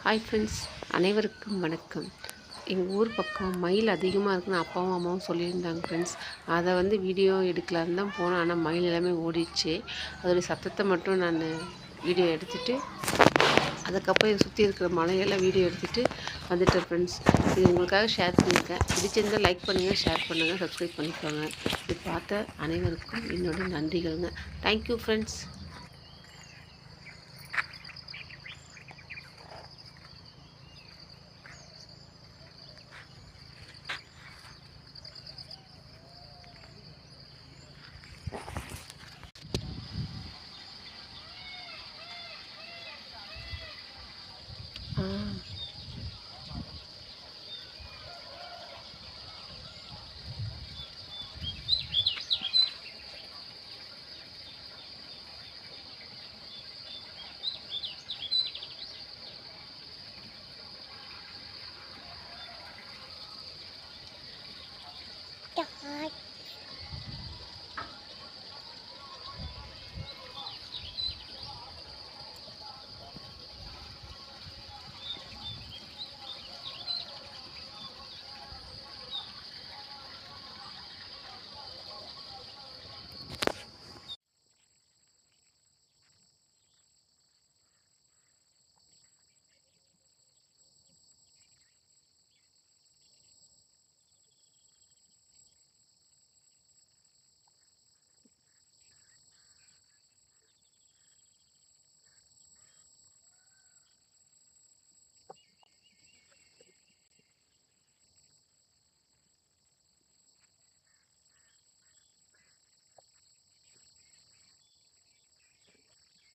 Hi friends, அனைவருக்கும் வணக்கம். எங்கள் ஊர் பக்கம் மயில் அதிகமாக இருக்குன்னு அப்பாவும் அம்மாவும் சொல்லியிருந்தாங்க ஃப்ரெண்ட்ஸ். அதை வீடியோ எடுக்கலான்னு தான் போனேன். ஆனால் மயில் எல்லாமே ஓடிடுச்சு. அதோடைய சத்தத்தை மட்டும் நான் வீடியோ எடுத்துகிட்டு அதுக்கப்புறம் இதை சுற்றி இருக்கிற மலையெல்லாம் வீடியோ எடுத்துகிட்டு வந்துட்டேன் ஃப்ரெண்ட்ஸ். இது உங்களுக்காக ஷேர் பண்ணியிருக்கேன். பிடிச்சிருந்தால் லைக் பண்ணுங்கள், ஷேர் பண்ணுங்கள், சப்ஸ்கிரைப் பண்ணிக்கோங்க. இது பார்த்த அனைவருக்கும் என்னோட நன்றிகள்ங்க. Thank you friends. ஆ God.